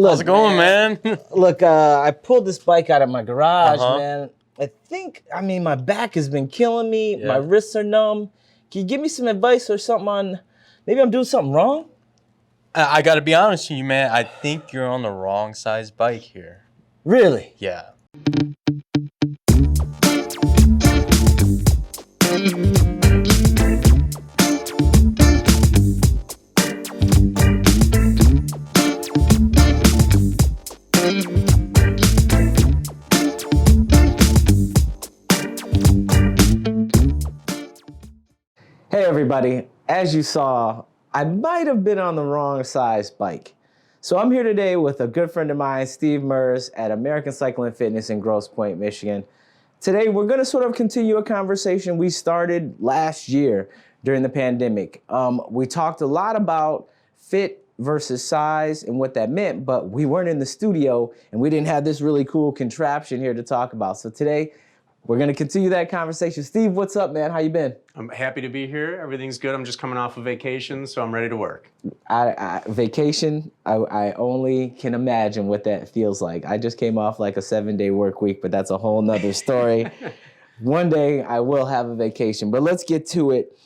Look, How's it going, man? Look, I pulled this bike out of my garage, Uh-huh. man. I mean, my back has been killing me. Yeah. My wrists are numb. Can you give me some advice or something on, maybe I'm doing something wrong? I gotta be honest with you, man. I think you're on the wrong size bike here. Really? Yeah. Hey everybody, as you saw, I might have been on the wrong size bike. So I'm here today with a good friend of mine, Steve Merz at American Cycle and Fitness in Grosse Pointe, Michigan. Today we're gonna sort of continue a conversation we started last year during the pandemic. We talked a lot about fit versus size and what that meant, but we weren't in the studio and we didn't have this really cool contraption here to talk about. So today, we're gonna continue that conversation. Steve, what's up, man? How you been? I'm happy to be here. Everything's good. I'm just coming off of vacation, so I'm ready to work. Vacation, I only can imagine what that feels like. I just came off like a 7-day work week, but that's a whole nother story. One day I will have a vacation, but let's get to it.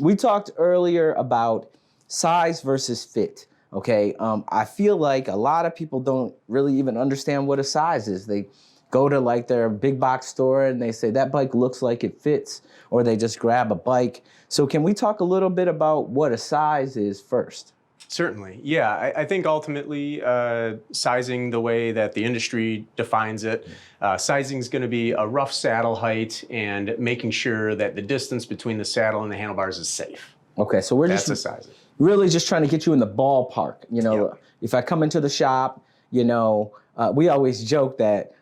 We talked earlier about size versus fit, okay? I feel like a lot of people don't really even understand what a size is. They go to like their big box store and they say that bike looks like it fits, or they just grab a bike. So can we talk a little bit about what a size is first? Certainly. Yeah, I think ultimately sizing the way that the industry defines it, sizing is going to be a rough saddle height and making sure that the distance between the saddle and the handlebars is safe. Okay, so That's a sizing. Really just trying to get you in the ballpark. You know, Yep. If I come into the shop, you know, we always joke that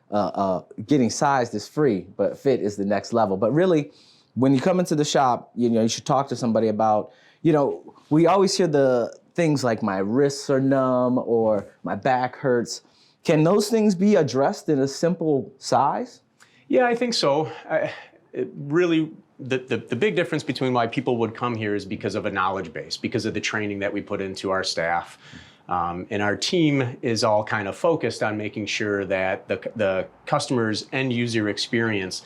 getting sized is free, but fit is the next level. But really, when you come into the shop, you know, you should talk to somebody about, you know, we always hear the things like my wrists are numb or my back hurts. Can those things be addressed in a simple size? Yeah, I think so. Really, the big difference between why people would come here is because of a knowledge base, because of the training that we put into our staff. And our team is all kind of focused on making sure that the customer's end user experience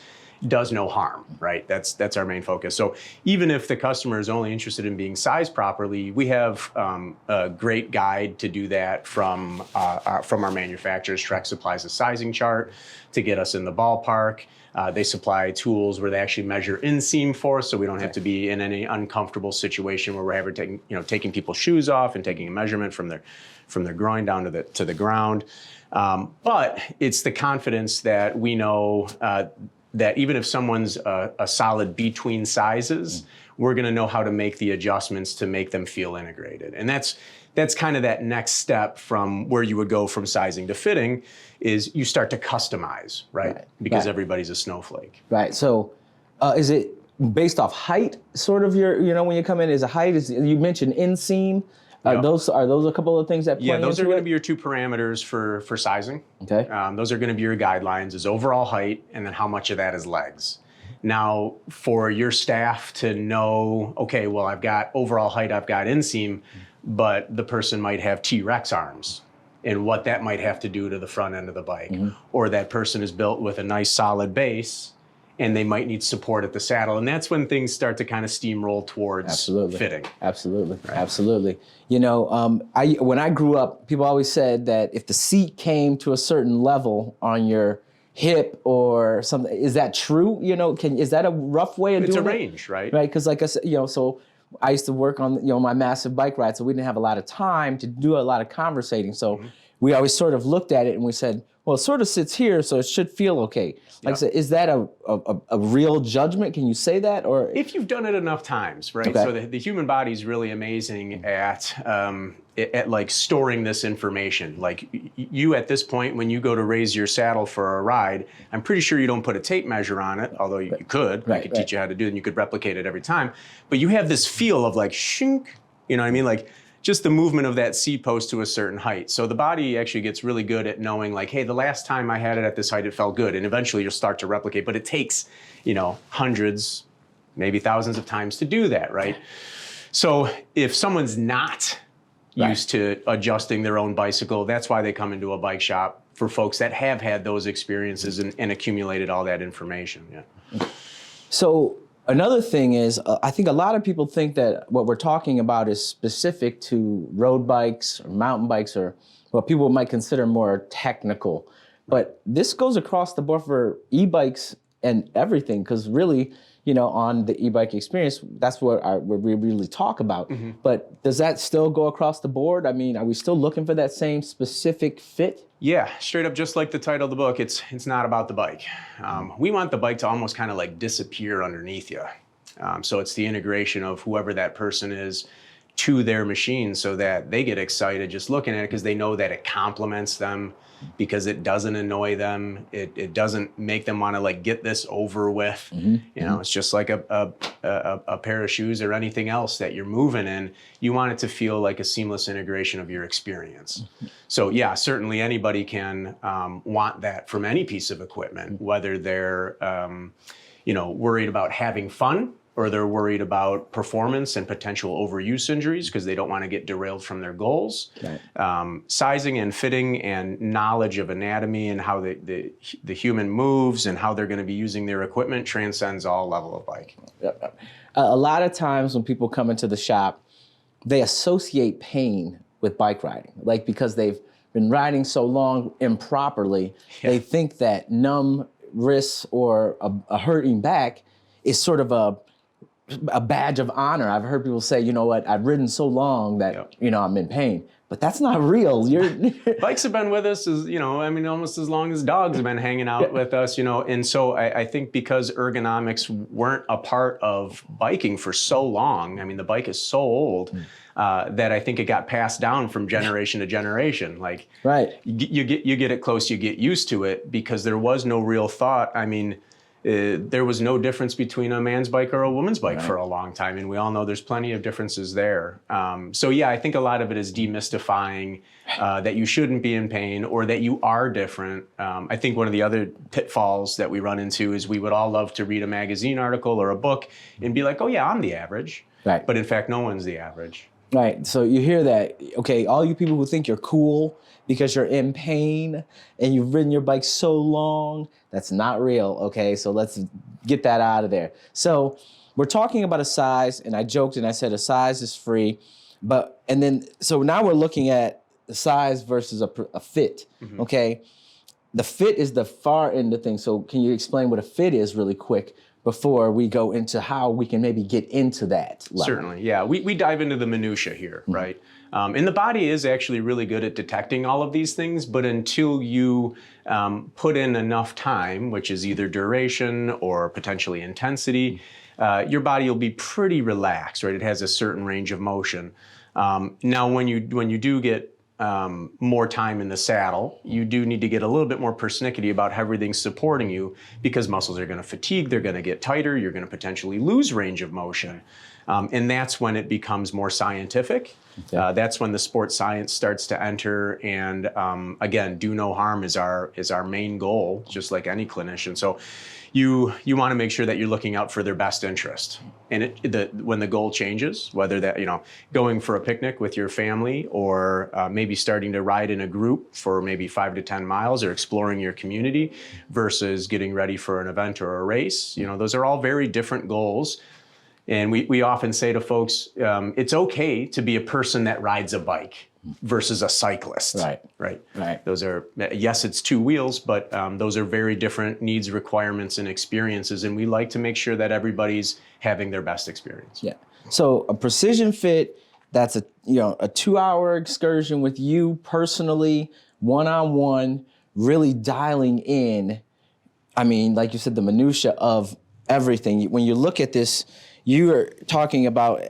does no harm, right? That's our main focus. So even if the customer is only interested in being sized properly, we have a great guide to do that from our manufacturers. Trek supplies a sizing chart to get us in the ballpark. They supply tools where they actually measure inseam for us, so we don't have to be in any uncomfortable situation where we're ever taking people's shoes off and taking a measurement from their groin down to the ground. But it's the confidence that we know that even if someone's a solid between sizes, we're going to know how to make the adjustments to make them feel integrated. And that's kind of that next step from where you would go from sizing to fitting is you start to customize, right? Because everybody's a snowflake. Right. So is it based off height, sort of when you come in, is a height, you mentioned inseam. Are Yep. those a couple of things that play Yeah, those are into going it? to be your two parameters for sizing. Okay. Those are going to be your guidelines, is overall height and then how much of that is legs. Now, for your staff to know, okay, well, I've got overall height, I've got inseam, but the person might have T-Rex arms and what that might have to do to the front end of the bike. Or that person is built with a nice solid base and they might need support at the saddle. And that's when things start to kind of steamroll towards fitting. Absolutely. Right. Absolutely. You know, when I grew up, people always said that if the seat came to a certain level on your hip or something, is that true? You know, is that a rough way of doing it? It's a range, right? Right, because like I said, so I used to work on, my massive bike ride, so we didn't have a lot of time to do a lot of conversating. So we always sort of looked at it and we said, well, it sort of sits here, so it should feel okay. Like I said, is that a real judgment? Can you say that? Or if you've done it enough times, right? Okay. So the human body is really amazing at like storing this information. Like you at this point, when you go to raise your saddle for a ride, I'm pretty sure you don't put a tape measure on it, although you could. I could teach you how to do it and you could replicate it every time. But you have this feel of like shink, you know what I mean? Like just the movement of that seat post to a certain height. So the body actually gets really good at knowing like, hey, the last time I had it at this height, it felt good. And eventually you'll start to replicate, but it takes, hundreds, maybe thousands of times to do that, right? So if someone's not used to adjusting their own bicycle. That's why they come into a bike shop, for folks that have had those experiences and accumulated all that information. Yeah. So another thing is, I think a lot of people think that what we're talking about is specific to road bikes or mountain bikes, or what people might consider more technical. But this goes across the board for e-bikes and everything, because really, on the e-bike experience, that's what we really talk about. But does that still go across the board? I mean, are we still looking for that same specific fit? Yeah, straight up, just like the title of the book, it's not about the bike. We want the bike to almost kind of like disappear underneath you. So it's the integration of whoever that person is to their machine, so that they get excited just looking at it, because they know that it complements them, because it doesn't annoy them. It doesn't make them want to like get this over with. It's just like a pair of shoes or anything else that you're moving in. You want it to feel like a seamless integration of your experience. So yeah, certainly anybody can want that from any piece of equipment, whether they're worried about having fun, or they're worried about performance and potential overuse injuries because they don't want to get derailed from their goals. Right. Sizing and fitting and knowledge of anatomy and how the human moves and how they're going to be using their equipment transcends all level of bike. A lot of times when people come into the shop, they associate pain with bike riding, like because they've been riding so long improperly, they think that numb wrists or a hurting back is sort of a badge of honor. I've heard people say, I've ridden so long that, I'm in pain. But that's not real. Bikes have been with us almost as long as dogs have been hanging out with us, And so I think because ergonomics weren't a part of biking for so long, the bike is so old that I think it got passed down from generation to generation. Like, right. You get it close, you get used to it, because there was no real thought. There was no difference between a man's bike or a woman's bike for a long time, and we all know there's plenty of differences there. So yeah, I think a lot of it is demystifying that you shouldn't be in pain or that you are different. I think one of the other pitfalls that we run into is we would all love to read a magazine article or a book and be like, oh yeah, I'm the average. Right. But in fact, no one's the average. Right, so you hear that, okay, all you people who think you're cool because you're in pain and you've ridden your bike so long, that's not real, okay? So let's get that out of there. So we're talking about a size, and I joked and I said a size is free, so now we're looking at the size versus a fit, okay? The fit is the far end of things, so can you explain what a fit is really quick before we go into how we can maybe get into that level? Certainly, yeah. We dive into the minutia here, right? And the body is actually really good at detecting all of these things, but until you put in enough time, which is either duration or potentially intensity, your body will be pretty relaxed, right? It has a certain range of motion. Now, when you do get more time in the saddle, you do need to get a little bit more persnickety about how everything's supporting you, because muscles are going to fatigue, they're going to get tighter, you're going to potentially lose range of motion. And that's when it becomes more scientific. Okay. That's when the sports science starts to enter. And again, do no harm is our main goal, just like any clinician. So you want to make sure that you're looking out for their best interest. And when the goal changes, whether that, going for a picnic with your family, or maybe starting to ride in a group for maybe 5 to 10 miles, or exploring your community versus getting ready for an event or a race, those are all very different goals. And we often say to folks, it's okay to be a person that rides a bike versus a cyclist. Right. Those are, yes, it's two wheels, but those are very different needs, requirements, and experiences. And we like to make sure that everybody's having their best experience. Yeah. So a precision fit, that's a 2-hour excursion with you personally, one-on-one, really dialing in. Like you said, the minutia of everything. When you look at this, you are talking about,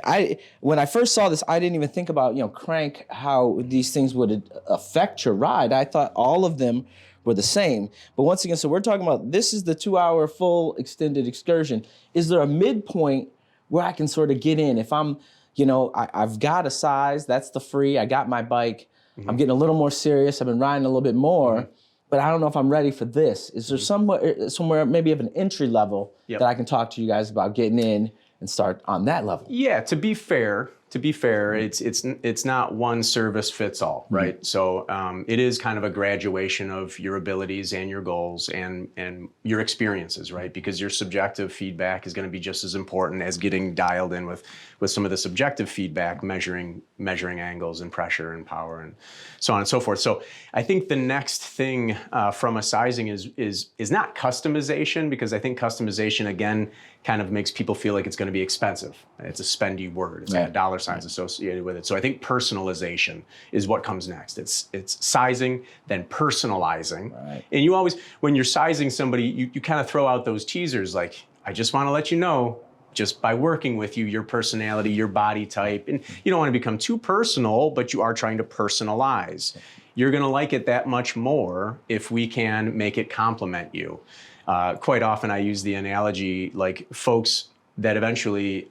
when I first saw this, I didn't even think about, crank, how these things would affect your ride. I thought all of them were the same. But once again, so we're talking about, this is the 2-hour full extended excursion. Is there a midpoint where I can sort of get in? If I'm, I've got a size, that's the free, I got my bike, I'm getting a little more serious, I've been riding a little bit more, but I don't know if I'm ready for this. Is there somewhere maybe of an entry level that I can talk to you guys about getting in and start on that level? Yeah, to be fair, to be fair, it's not one service fits all, right? So it is kind of a graduation of your abilities and your goals and your experiences, right? Because your subjective feedback is going to be just as important as getting dialed in with some of the subjective feedback, measuring angles and pressure and power and so on and so forth. So I think the next thing from a sizing is not customization, because I think customization again kind of makes people feel like it's going to be expensive. It's a spendy word. It's got dollar signs associated with it. So I think personalization is what comes next. It's sizing, then personalizing. Right. And you always, when you're sizing somebody, you kind of throw out those teasers like, I just want to let you know, just by working with you, your personality, your body type, and you don't want to become too personal, but you are trying to personalize. You're going to like it that much more if we can make it complement you. Quite often I use the analogy, like folks that eventually,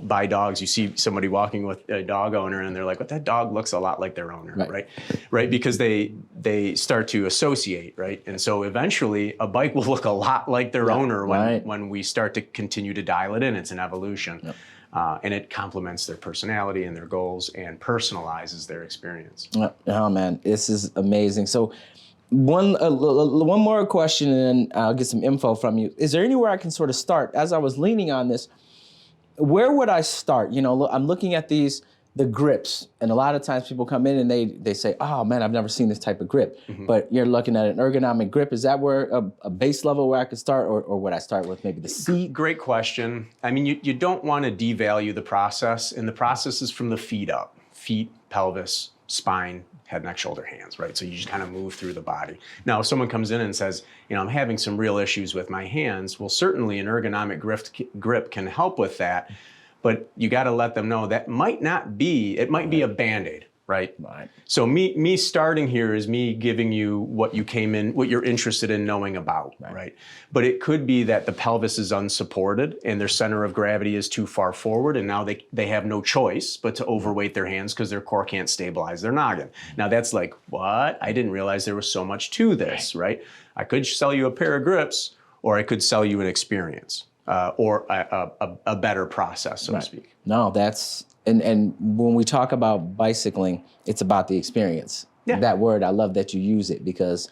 buy dogs, you see somebody walking with a dog owner and they're like, but that dog looks a lot like their owner, right? Because they start to associate, right? And so eventually a bike will look a lot like their owner when we start to continue to dial it in. It's an evolution. Yep. And it complements their personality and their goals and personalizes their experience. Oh man, this is amazing. So one more question, and then I'll get some info from you. Is there anywhere I can sort of start? As I was leaning on this, where would I start? I'm looking at the grips, and a lot of times people come in and they say, oh man, I've never seen this type of grip. Mm-hmm. But you're looking at an ergonomic grip. Is that where a base level where I could start, or would I start with maybe the seat? Great question. I mean, you don't want to devalue the process, and the process is from the feet up. Feet, pelvis, spine, head, neck, shoulder, hands, right? So you just kind of move through the body. Now, if someone comes in and says, I'm having some real issues with my hands, well, certainly an ergonomic grip can help with that, but you got to let them know that might be a Band-Aid, right? So me starting here is me giving you what you're interested in knowing about, right? But it could be that the pelvis is unsupported and their center of gravity is too far forward, and now they have no choice but to overweight their hands because their core can't stabilize their noggin. Now that's like, what? I didn't realize there was so much to this, right? I could sell you a pair of grips, or I could sell you an experience, or a better process, so to speak. No, that's... And when we talk about bicycling, it's about the experience. Yeah. That word, I love that you use it, because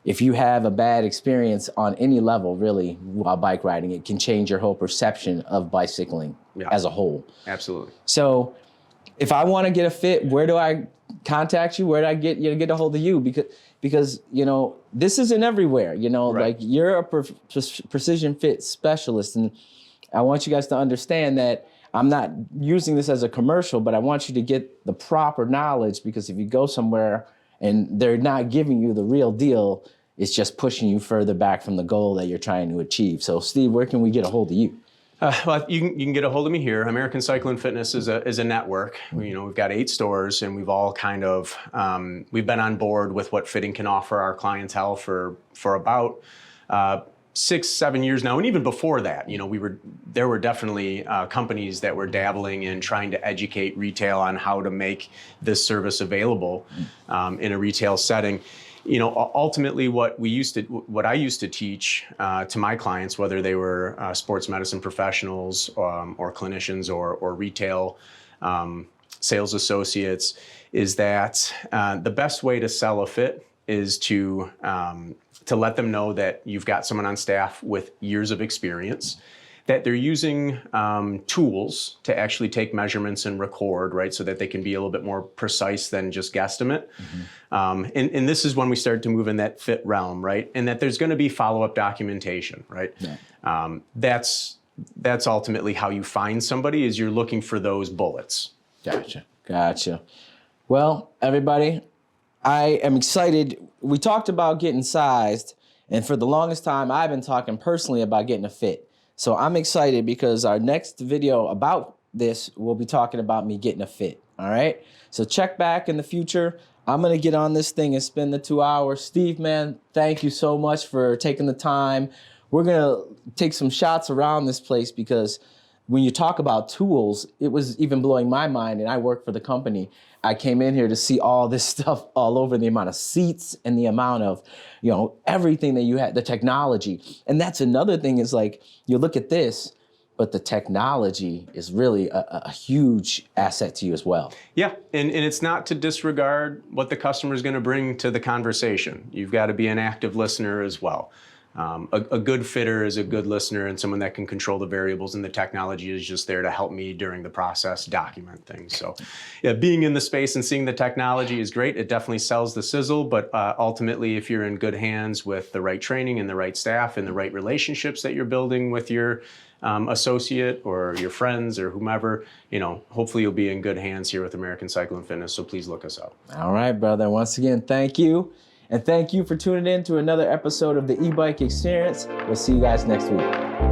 if you have a bad experience on any level, really, while bike riding, it can change your whole perception of bicycling as a whole. Absolutely. So if I want to get a fit, where do I contact you? Where do I get a hold of you? Because this isn't everywhere. Like you're a precision fit specialist, and I want you guys to understand that I'm not using this as a commercial, but I want you to get the proper knowledge, because if you go somewhere and they're not giving you the real deal, it's just pushing you further back from the goal that you're trying to achieve. So Steve, where can we get a hold of you? Well, you can get a hold of me here. American Cycle and Fitness is a network. We've got 8 stores, and we've all kind of we've been on board with what fitting can offer our clientele for about 6-7 years now, and even before that, there were definitely companies that were dabbling in trying to educate retail on how to make this service available in a retail setting. Ultimately, what I used to teach to my clients, whether they were sports medicine professionals or clinicians or retail sales associates, is that the best way to sell a fit is to let them know that you've got someone on staff with years of experience, that they're using tools to actually take measurements and record, right, so that they can be a little bit more precise than just guesstimate. Mm-hmm. And this is when we start to move in that fit realm, right, and that there's going to be follow-up documentation, right? Yeah. That's ultimately how you find somebody, is you're looking for those bullets. Gotcha. Well, everybody, I am excited. We talked about getting sized, and for the longest time, I've been talking personally about getting a fit. So I'm excited because our next video about this, we'll be talking about me getting a fit, all right? So check back in the future. I'm going to get on this thing and spend the 2 hours. Steve, man, thank you so much for taking the time. We're going to take some shots around this place, because when you talk about tools, it was even blowing my mind, and I work for the company. I came in here to see all this stuff all over, the amount of seats and the amount of, everything that you had, the technology. And that's another thing, is like, you look at this, but the technology is really a huge asset to you as well. Yeah, and it's not to disregard what the customer is going to bring to the conversation. You've got to be an active listener as well. A good fitter is a good listener and someone that can control the variables, and the technology is just there to help me during the process document things. So yeah, being in the space and seeing the technology is great. It definitely sells the sizzle, but ultimately, if you're in good hands with the right training and the right staff and the right relationships that you're building with your associate or your friends or whomever, hopefully you'll be in good hands here with American Cycle and Fitness. So please look us up. All right, brother. Once again, thank you. And thank you for tuning in to another episode of the E-Bike Experience. We'll see you guys next week.